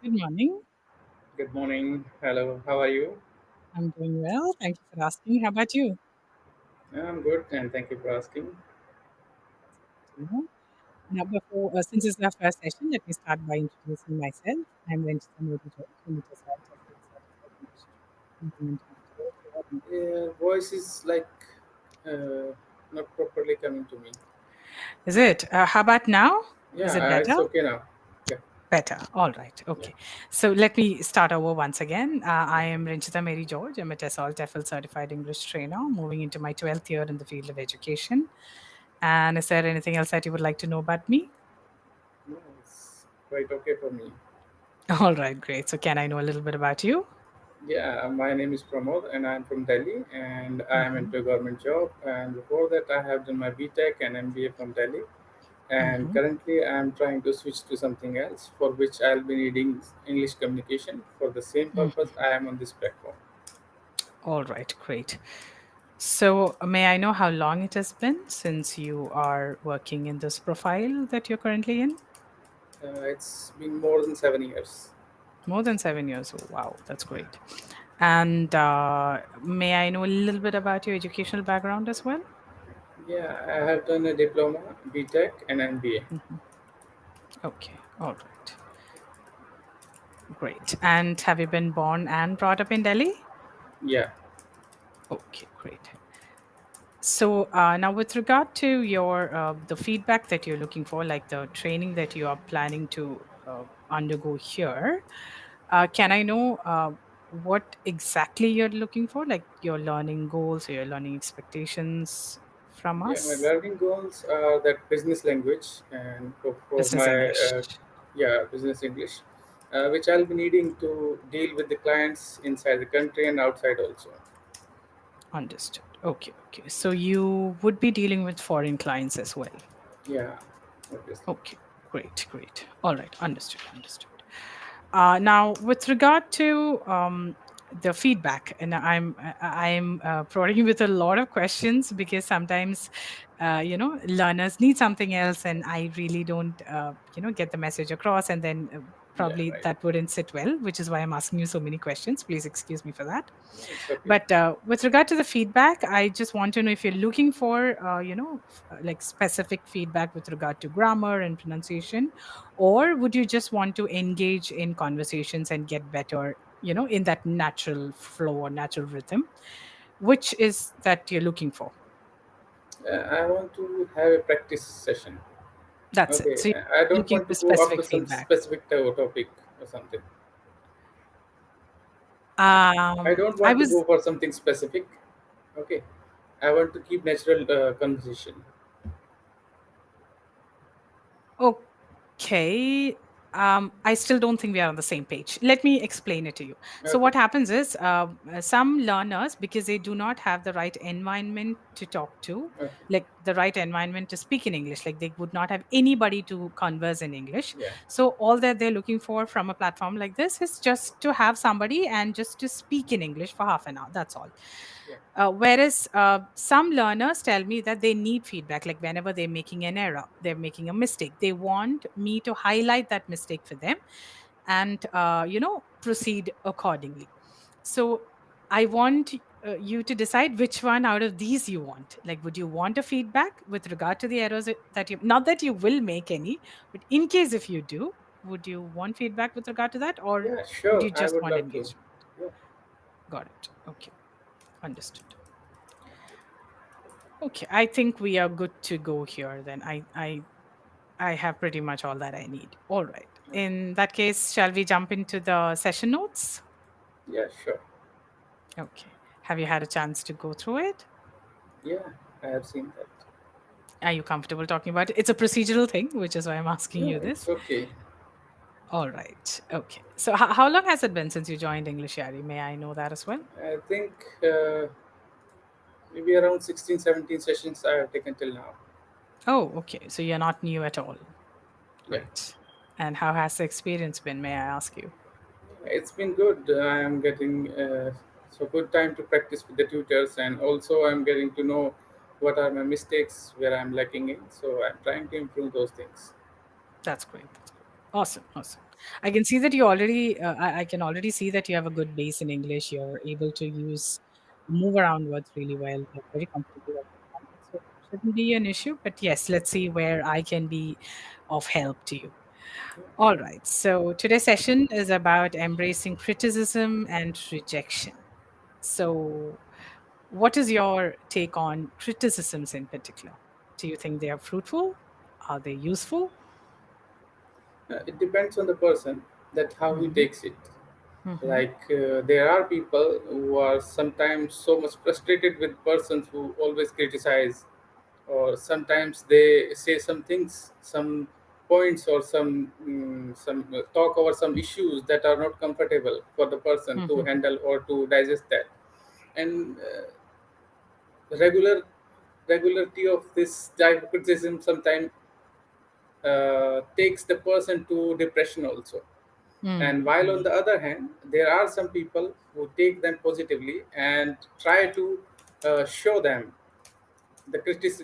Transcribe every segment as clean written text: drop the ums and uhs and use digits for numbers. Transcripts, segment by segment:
Good morning. Good morning. Hello. How are you? I'm doing well. Thank you for asking. How about you? I'm good, and thank you for asking. That's good to know. Now, since it's our first session, let me start by introducing myself. I'm Renita Mary George, Renita Certified English Trainer, moving into my 12th year in the field. Voice is like uh, not properly coming to me. Is it? How about now? Yeah, Is it better? it's okay now. Yeah, Better. All right. yeah, Okay. So let me start over once again. yeah. I am Renita Mary George. I'm a TEFL certified English trainer, moving into my 12th year in the field of education. And is there anything else that you would like to know about me? No, it's quite okay for me. All right, great. So, can I know a little bit about you? Yeah, my name is Pramod, and I'm from Delhi, and I am Hmm. into a government job. And before that, I have done my BTech and MBA from Delhi. And Hmm. currently, I'm trying to switch to something else, for which I'll be needing English communication. For the same purpose, I am on this platform. All right, great. So, may I know how long it has been since you are working in this profile that you're currently in? It's been more than 7 years. More than 7 years. Oh, wow, that's great. And may I know a little bit about your educational background as well? Yeah, I have done a diploma, BTech, and MBA. Mhm. Okay, all right, great. And have you been born and brought up in Delhi? Yeah, Okay, great. So now, with regard to your the feedback that you're looking for, like the training that you are planning to undergo here, can I know what exactly you're looking for, like your learning goals or your learning expectations from yeah. My us? learning goals are that business language and for Business my English. business English, which I'll be needing to deal with the clients inside the country and outside also. Understood. Okay, okay. So you would be dealing with foreign clients as well. Yeah, obviously. Okay, great, great. All right, understood, understood. Now, with regard to the feedback, and I'm prodding you with a lot of questions because sometimes, learners need something else, and I really don't, get the message across, and then Yeah, probably right. that wouldn't sit well, which is why I'm asking you so many questions. Please excuse me for that. No, it's okay. But with regard to the feedback, I just want to know if you're looking for, like specific feedback with regard to grammar and pronunciation, or would you just want to engage in conversations and get better, in that natural flow or natural rhythm? Which is that you're looking for? I want to have a practice session. That's it. Okay, So I you're don't looking want for to go after specific some feedback. specific topic or something. I don't I want to was go for something specific. Okay, I want to keep natural conversation. Okay. I still don't think we are on the same page. Let me explain it to you. So, Okay, what happens is some learners, because they do not have the right environment to talk to, okay, like the right environment to speak in English, like they would not have anybody to converse in English. yeah, So, all that they're looking for from a platform like this is just to have somebody and just to speak in English for half an hour. That's all. yeah, Whereas some learners tell me that they need feedback, like whenever they're making an error, they're making a mistake, they want me to highlight that mistake for them and, proceed accordingly. So I want you to decide which one out of these you want. Like, would you want a feedback with regard to the errors that you, not that you will make any, but in case if you do, would you want feedback with regard to that, or yeah. would you Sure, I just would want love to. engagement? Yeah, Got it. Okay. Understood. Okay, I think we are good to go here then. I have pretty much all that I need. All right. okay. In that case, shall we jump into the session notes? Yeah, sure. Okay. Have you had a chance to go through it? Yeah, I have seen that. Are you comfortable talking about it? It's a procedural thing, which is why I'm asking No, you it's this. okay. All right. Okay. So how long has it been since you joined English Yari? May I know that as well? I think maybe around 16, 17 sessions I have taken till now. Oh, okay. So you're not new at all. Yeah, Great. And how has the experience been, may I ask you? it's been good. I am getting so good time to practice with the tutors, and also I'm getting to know what are my mistakes, where I'm lacking in. So I'm trying to improve those things. That's great. That's great. Awesome. Awesome. I can see that you already, I can already see that you have a good base in English. You're able to move around words really well. You're very comfortable at the moment. So shouldn't be an issue. But yes, let's see where I can be of help to you. All right. So today's session is about embracing criticism and rejection. So, what is your take on criticisms in particular? Do you think they are fruitful? Are they useful? It depends on the person that how he Hmm. takes it. Hmm. Like there are people who are sometimes so much frustrated with persons who always criticize, or sometimes they say some things, some points, or some talk over some issues that are not comfortable for the person to Hmm. handle or to digest that. And regular regularity of this type of criticism sometimes takes the person to depression also. And while on Mm-hmm. the other hand, there are some people who take them positively and try to show them the critics,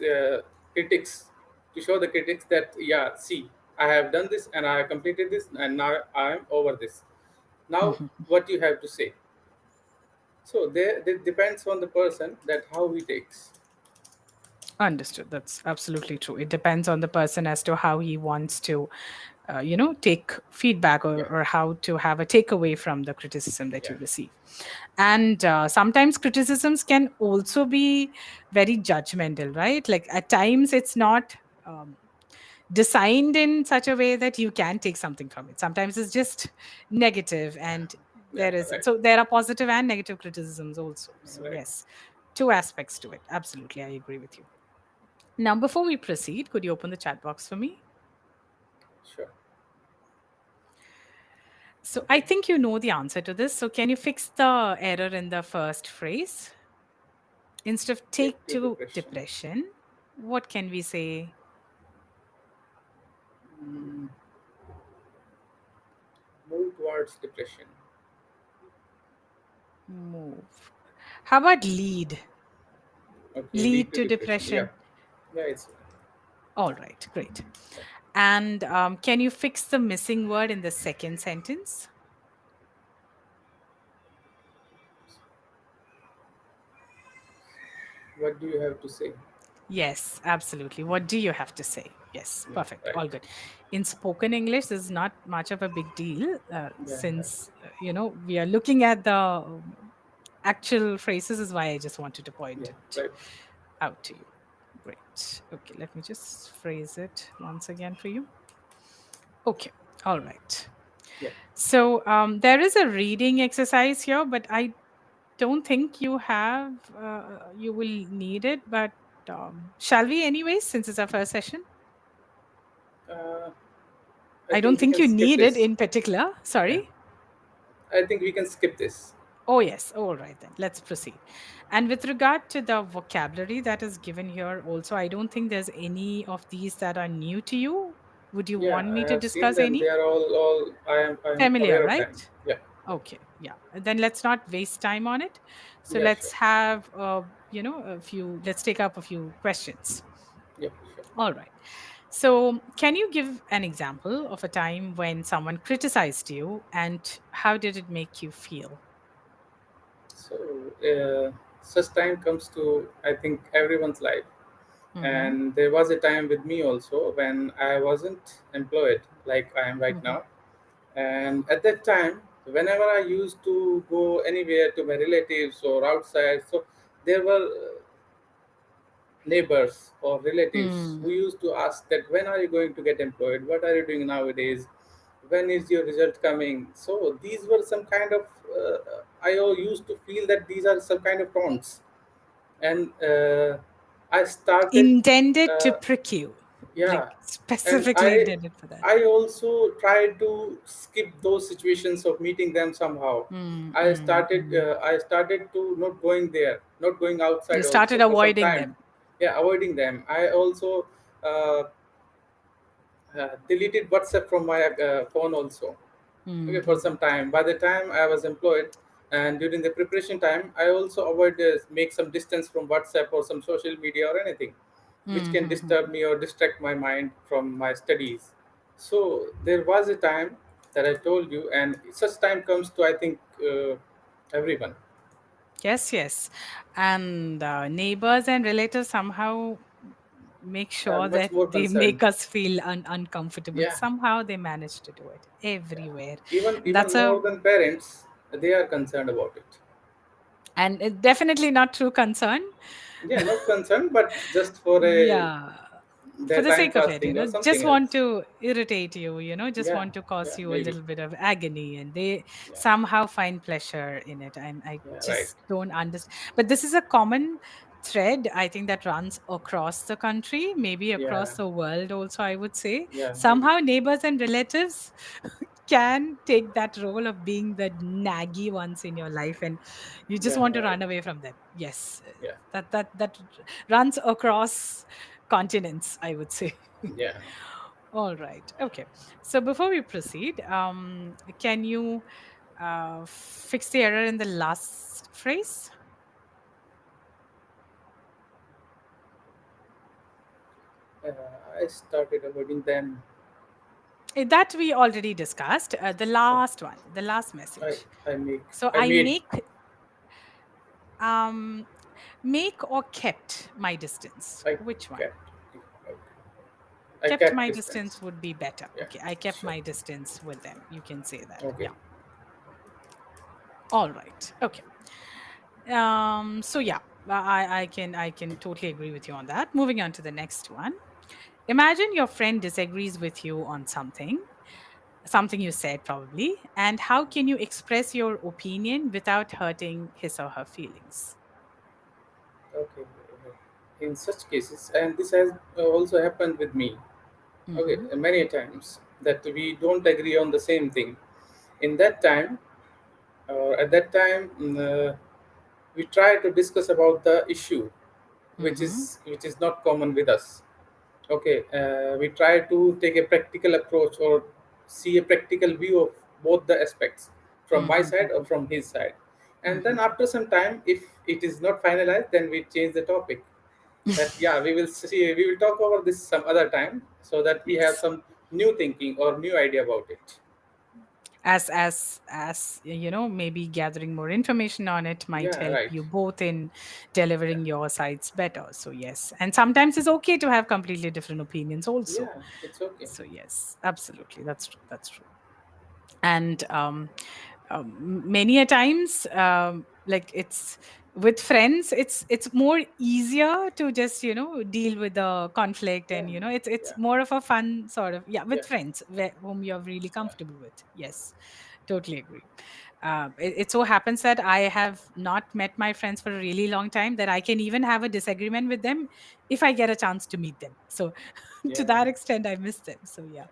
to show the critics that, yeah, see, I have done this and I have completed this and now I am over this. Now, what you have to say? So there, it depends on the person that how he takes. Understood. That's absolutely true. It depends on the person as to how he wants to, take feedback, Yeah, or how to have a takeaway from the criticism that yeah, you receive. And sometimes criticisms can also be very judgmental, right? Like at times it's not designed in such a way that you can take something from it. Sometimes it's just negative, and yeah, right, there are positive and negative criticisms also. So right, yes, two aspects to it. Absolutely, I agree with you. Now, before we proceed, could you open the chat box for me? sure. So I think you know the answer to this. So can you fix the error in the first phrase? Instead of Take take to to depression. depression, what can we say? Mm, move towards depression. Move. How about lead? Okay, lead Lead to to depression. Yeah, depression. yeah, it's All right, great. yeah. And can you fix the missing word in the second sentence? What do you have to say? Yes, absolutely. What do you have to say? Yes, Yeah, perfect. right. All good. In spoken English, this is not much of a big deal, Yeah, right. since we are looking at the actual phrases. Is why I just wanted to point Yeah, it right. out to you. Great. Okay, let me just phrase it once again for you. Okay. All right. Yeah. So there is a reading exercise here, but I don't think you will need it. But shall we, anyways, since it's our first session? Uh, I I don't think we think can you skip need it this. in particular. Yeah, Sorry. I think we can skip this. Oh, yes. All right, then. Let's proceed. And with regard to the vocabulary that is given here, also, I don't think there's any of these that are new to you. Would you Yeah, want me I to have seen discuss them. They any? are all. I am Familiar, aware of right? them. Yeah, Okay. Yeah. Then let's not waste time on it. So yeah, let's sure. have, let's take up a few questions. Yeah, sure. All right. So, can you give an example of a time when someone criticized you and how did it make you feel? So, such time comes to, I think, everyone's life. Mm-hmm. And there was a time with me also when I wasn't employed like I am right Mm-hmm. now. And at that time, whenever I used to go anywhere to my relatives or outside, so there were neighbors or relatives Mm. who used to ask that when are you going to get employed, what are you doing nowadays, when is your result coming. So these were some kind of used to feel that these are some kind of taunts. And I started Intended to uh, prick you, like yeah. And specifically i intended for that. i also tried to skip those situations of meeting them somehow. Mm, i mm, started mm. uh, i started to not going there, not going You outside started also for some avoiding time. them. Yeah, avoiding them. I also uh, deleted WhatsApp from my phone also. Okay, for Mm-hmm. some time. By the time I was employed and during the preparation time, I also avoid make some distance from WhatsApp or some social media or anything which can Mm-hmm. disturb me or distract my mind from my studies. So there was a time. that I told you, and such time comes to, I think, everyone. Yes, yes. And neighbors and relatives somehow make Yeah, sure much that more they concerned. make us feel uncomfortable. Yeah, Somehow they manage to do it yeah. everywhere. Even And even that's more a than parents, they are concerned about it. and it definitely not true concern. Yeah, not concerned, but just for a Yeah, for their the time sake of it, passing or just something want else. to irritate you, just Yeah, want to cause yeah, you a maybe. little bit of agony, and they Yeah, somehow find pleasure in it. And I yeah, right. just don't understand. But this is a common thread, I think, that runs across the country, maybe Yeah, across the world also, I would say. yeah, maybe. Somehow, neighbors and relatives can take that role of being the naggy ones in your life, and you just Yeah, want to right. run away from them. Yes, Yeah, that runs across continents, I would say. yeah. All right. Okay. So before we proceed, can you fix the error in the last phrase? Uh, I started avoiding them. That we already discussed. The last one, the last I message. I make So I I made um, make or kept my distance. I Which one? kept okay. I Kept kept my distance. distance would be better. Yeah, Okay. I kept sure. my distance with them. You can say that. Okay. Yeah. All right. Okay. So yeah, I can totally agree with you on that. Moving on to the next one. Imagine your friend disagrees with you on something you said probably, and how can you express your opinion without hurting his or her feelings? Okay. In such cases, and this has also happened with me. Okay, Mm-hmm. many times that we don't agree on the same thing. In that time, at that time, we try to discuss about the issue, Mm-hmm. which is not common with us. Okay, we try to take a practical approach or see a practical view of both the aspects from my side or Mm-hmm. from his side, and then Mm-hmm. after some time, if it is not finalized, then we change the topic. That yeah, we will talk over this some other time so that we have Yes. some new thinking or new idea about it. As maybe gathering more information on it might Yeah, help right. you both in Yeah, delivering your sides better. So yes, and sometimes it's okay to have completely different opinions also. yeah, it's okay. So yes, absolutely, that's true, that's true. And many a times, like it's with friends, it's more easier to just deal with the conflict, Yeah, and it's yeah, more of a fun sort of, yeah, yeah, with friends whom you're really yeah, comfortable with. Yes, totally agree. It so happens that I have not met my friends for a really long time, that I can even have a disagreement with them if I get a chance to meet them. So to yeah, that extent, I miss them. So yeah.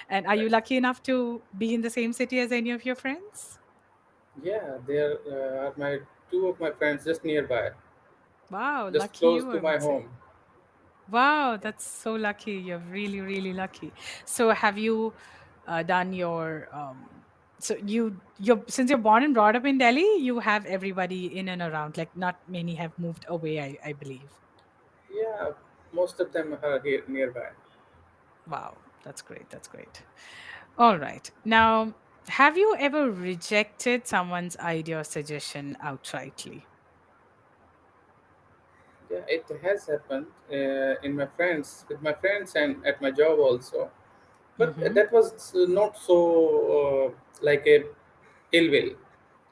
And are right. you lucky enough to be in the same city as any of your friends? Yeah, there are my two of my friends just nearby, Wow, just lucky close you, to I my would say. home. Wow, Yeah, that's so lucky. You're really, really lucky. So have you done your so since you're born and brought up in Delhi, you have everybody in and around. Like not many have moved away, I believe. yeah, most of them are here nearby. Wow, that's great. That's great. All right. Now, have you ever rejected someone's idea or suggestion outrightly? Yeah, it has happened in my friends, with my friends, and at my job also. But Mm-hmm. that was not so like a ill will.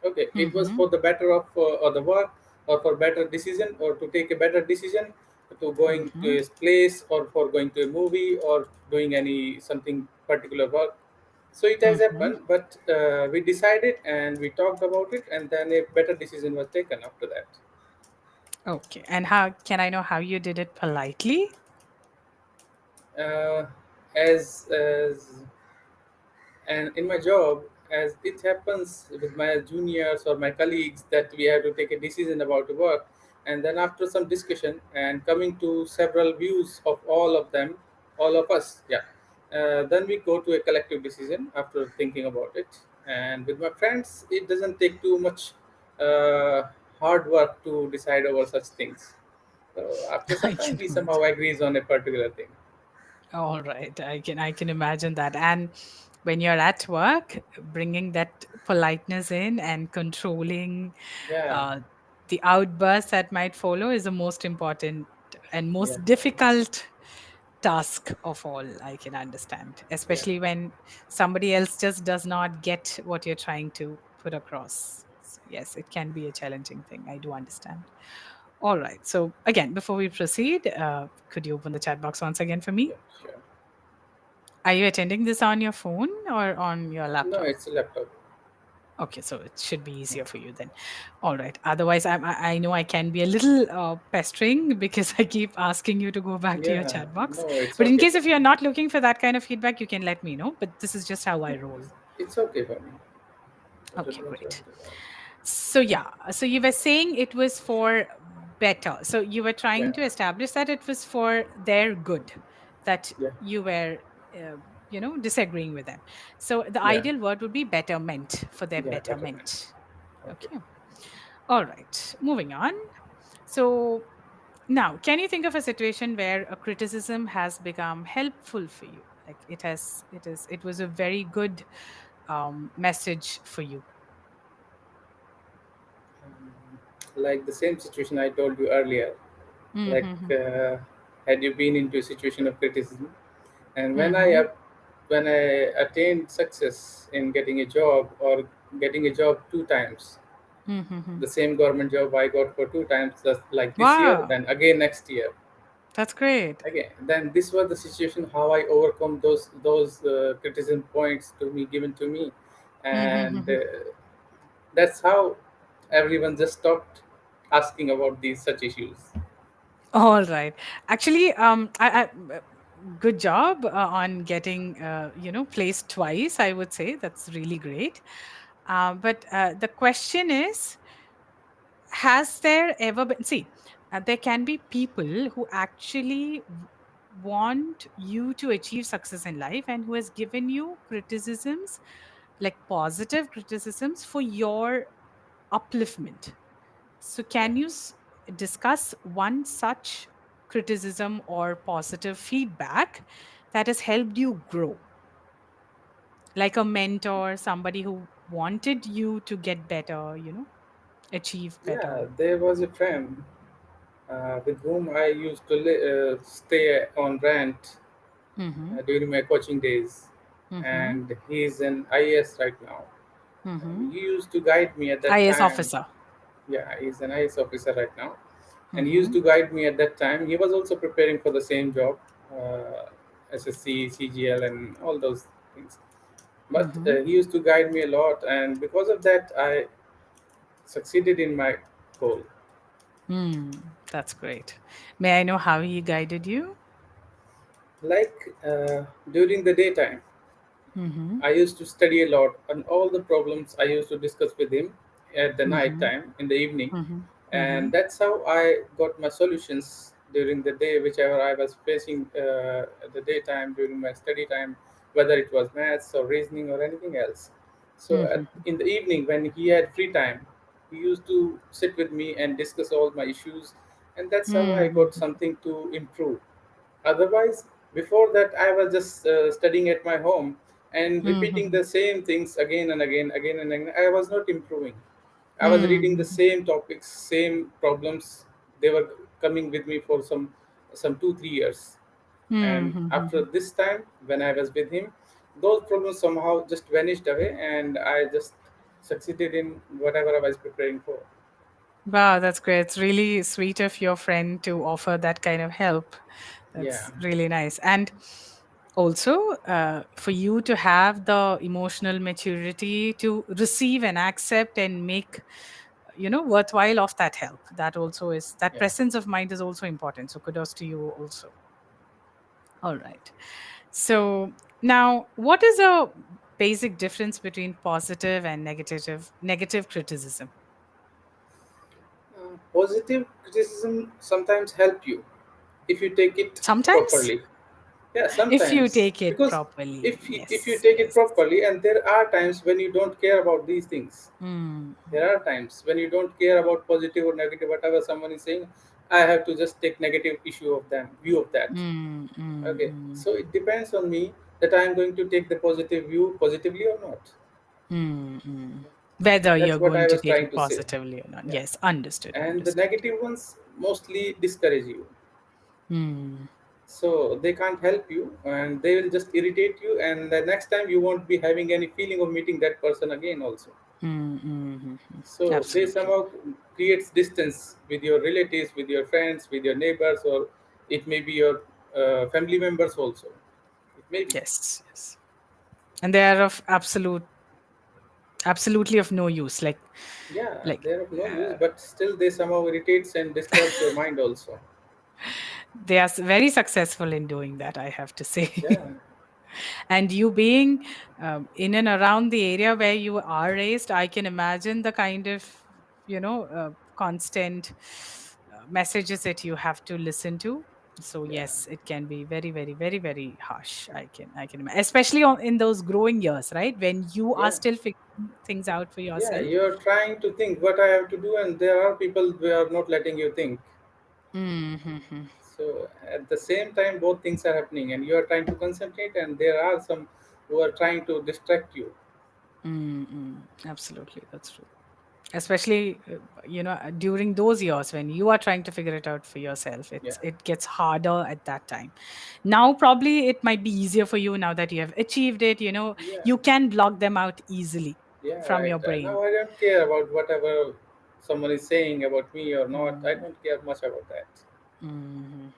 Okay, it was Mm-hmm. for the better of or the work, or for better decision, or to take a better decision, to going Mm-hmm. to a place, or for going to a movie, or doing any something particular work. So it has Mm-hmm. happened, but we decided and we talked about it, and then a better decision was taken after that. Okay. And how can I know how you did it politely? uh, as and in my job, as it happens with my juniors or my colleagues, that we have to take a decision about the work, and then after some discussion and coming to several views of all of them, all of us, yeah, then we go to a collective decision after thinking about it. And with my friends, it doesn't take too much uh, hard work to decide over such things. So after I some time can we somehow imagine. agrees on a particular thing. All right. I can imagine that. And when you're at work, bringing that politeness in and controlling Yeah, uh, the outbursts that might follow is the most important and yeah, most difficult task of all. I can understand, yeah, especially when somebody else just does not get what you're trying to put across. So yes, it can be a challenging thing. I do understand. All right. So again, before we proceed, could you open the chat box once again for me? yeah, sure. Are you attending this on your phone or on your No, laptop? it's a laptop. Okay, so it should be easier for you then. All right. Otherwise, I know I can be a little pestering because I keep asking you to go back to your Yeah, chat box. no, it's But in okay case for if me. you're not looking for that kind of feedback, you can let me know. But this is just how I roll. It's okay for me. I don't Okay, want to great. do that. So yeah, so you were saying it was for better. So you were trying Yeah, to establish that it was for their good, that yeah, you were, uh, disagreeing with them. So the yeah, ideal word would be betterment, for their yeah, betterment. betterment. Okay. Okay. All right. Moving on. So now, can you think of a situation where a criticism has become helpful for you? Like it was a very good message for you. Like the same situation I told you earlier. Like, Mm-hmm. had you been into a situation of criticism, and Mm-hmm. when I attained success in getting a job or getting a job two times, Mm-hmm. the same government job I got for two times, just like this year, Wow, then again next year. that's great. Okay, then this was the situation how I overcome those criticism points to me given to me, and Mm-hmm. that's how everyone just stopped asking about these such issues. All right. Actually, good job on getting placed twice. I would say that's really great. But the question is, has there ever been, see, there can be people who actually want you to achieve success in life and who has given you criticisms, like positive criticisms for your upliftment. So Yeah, can you discuss one such criticism or positive feedback that has helped you grow, like a mentor, somebody who wanted you to get better, achieve better? yeah. There was a friend with whom I used to stay on rent Mm-hmm. during my coaching days, Mm-hmm. and he's an IAS right now. Mm-hmm. He used to guide me at that IAS time. officer. Yeah, he's an IAS officer right now, and he used Mm-hmm. to guide me at that time. He was also preparing for the same job, SSC, CGL, and all those things. But Mm-hmm. he used to guide me a lot, and because of that, I succeeded in my goal. That's great. May I know how he guided you? Like, during the daytime, Mm-hmm. I used to study a lot, and all the problems I used to discuss with him at the night Mm-hmm. time in the evening, Mm-hmm. Mm-hmm. and that's how I got my solutions during the day, whichever I was facing at the daytime during my study time, whether it was maths or reasoning or anything else. So Mm-hmm. in the evening, when he had free time, he used to sit with me and discuss all my issues, and that's how I got Mm-hmm. something to improve. Otherwise, before that, I was just studying at my home and repeating Mm-hmm. the same things again and again, again and again. I was not improving. I was reading the Mm-hmm. same topics, same problems. They were coming with me for some 2 3 years. And Mm-hmm. after this time, when I was with him, those problems somehow just vanished away, and I just succeeded in whatever I was preparing for. Wow, that's great. It's really sweet of your friend to offer that kind of help. Yeah, That's really nice. And also, for you to have the emotional maturity to receive and accept and make, worthwhile of that help. That also is, that yeah. presence of mind is also important. So kudos to you also. All right. So now, what is a basic difference between positive and negative criticism? Positive criticism sometimes help you if you take it Sometimes, properly. Yeah, if you sometimes, take it because properly. if you Yes, take it yes. properly, and there are times when you don't care about these things. Mm, There are times when you don't care about positive or negative, whatever someone is saying. I have to just take negative issue of them, view of that. mm, mm, Okay, mm, so it depends on me. that I am going to take the positive view positively or not. Mm-mm. Whether That's you're what going I to was take trying it to say. positively or not. Yeah. Yes, understood, And the understood. negative ones mostly discourage you. Mm, So they can't help you and they will just irritate you, and the next time you won't be having any feeling of meeting that person again also. So they absolutely. somehow creates distance with your relatives, with your friends, with your neighbors, or it may be your family members also. It may be. Yes, yes. And they are of absolutely of no use. Yeah, Like they're of no use, uh, but still they somehow irritates and disturbs your mind also. they are very successful in doing that, I have to say. Yeah, And you being in and around the area where you are raised, I can imagine the kind of, constant messages that you have to listen to. So yeah, yes, it can be very, very, very, very harsh. I can imagine, especially in those growing years, right, when you are yeah. still figuring things out for Yeah, yourself. you're trying to think what I have to do, and there are people who are not letting you think. Mm-hmm. So at the same time, both things are happening, and you are trying to concentrate, and there are some who are trying to distract you. Mm-hmm. Absolutely, that's true. Especially during those years when you are trying to figure it out for yourself, Yeah, it gets harder at that time. Now probably it might be easier for you now that you have achieved it. yeah, You can block them out easily yeah. from Right. your brain. Now I don't care about whatever someone is saying about me or not. I Mm, don't care much about that. mhm.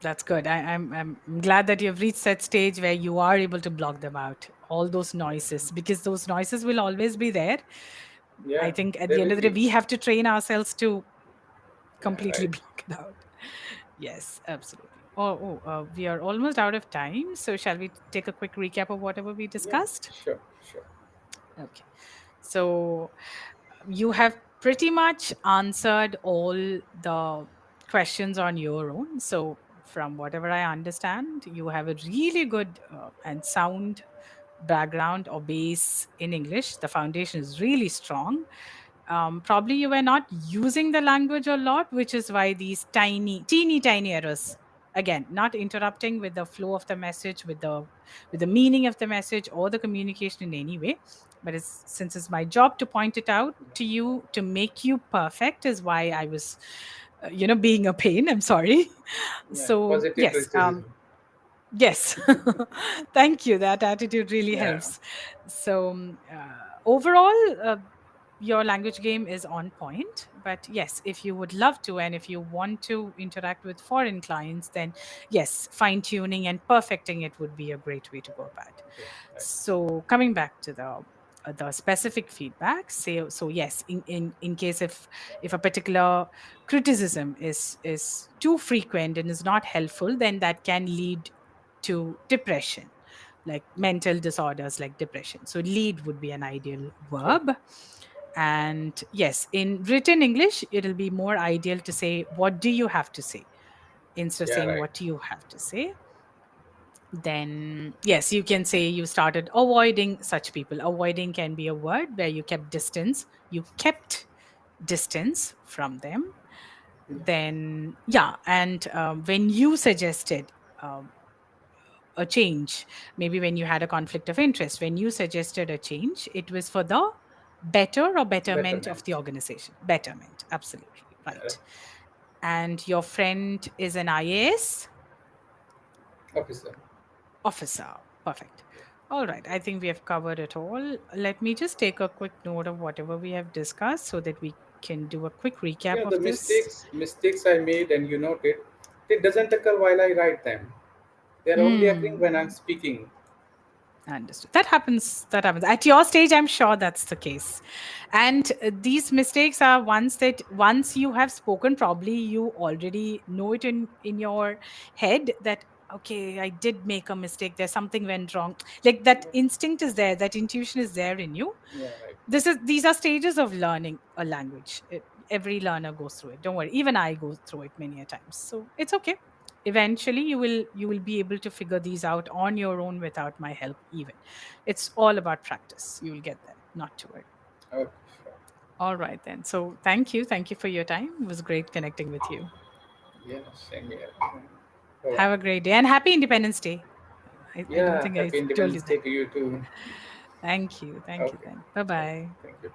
That's good. I'm glad that you've reached that stage where you are able to block them out, all those noises, because those noises will always be there. I Yeah, think at there the end will of the day be. we have to train ourselves to Yeah, completely right. block it out. Yes, absolutely. We are almost out of time. So, shall we take a quick recap of whatever we Yeah, discussed? sure, sure. Okay. So, you have pretty much answered all the questions on your own. So, from whatever I understand, you have a really good and sound background or base in English. The foundation is really strong. Probably you were not using the language a lot, which is why these teeny tiny errors, again, not interrupting with the flow of the message, with the meaning of the message or the communication in any way. But since it's my job to point it out to you to make you perfect, is why I was, being a pain. I'm sorry. Yeah, So positive yes, criticism. yes. Thank you. That attitude really Yeah, helps. So, overall, your language game is on point. But yes, if you would love to and if you want to interact with foreign clients, then yes, fine tuning and perfecting it would be a great way to go about it. yeah, right. So, coming back to the specific feedback, so yes, in case if a particular criticism is too frequent and is not helpful, then that can lead to depression, like mental disorders like depression. So lead would be an ideal Okay. verb. And yes, in written English, it'll be more ideal to say, what do you have to say? Instead of Yeah, saying, right. what do you have to say? Then, yes, you can say you started avoiding such people. Avoiding can be a word where you kept distance. You kept distance from them. Yeah, Then, yeah. And when you suggested, um, a change, maybe when you had a conflict of interest, when you suggested a change, it was for the better or betterment of the betterment. organization. Betterment, absolutely Yeah, right. right. And your friend is an IAS Officer. officer. Perfect. All right, I think we have covered it all. Let me just take a quick note of whatever we have discussed so that we can do a quick recap Yeah, of the this. mistakes I made and you noted, it doesn't occur while I write them. They're only occurring when I'm Hmm. speaking. Understood. That happens. That happens. At your stage, I'm sure that's the case. And these mistakes are ones that once you have spoken, probably you already know it in your head that okay, I did make a mistake. There's something went wrong. Like that Yeah, instinct is there. That intuition is there in you. yeah, right. These are stages of learning a language. Every learner goes through it. Don't worry, even I go through it many a times, so it's okay. Eventually you will be able to figure these out on your own without my help even. It's all about practice. You will get there, not to worry. Okay, sure. All right then, so thank you for your time. It was great connecting with you. Yeah, same here. Bye bye. Have a great day and happy Independence Day I don't Yeah, think I happy told you Independence that. Day to you too. Thank you. Thank you Okay. then. Bye Okay. bye. Thank you.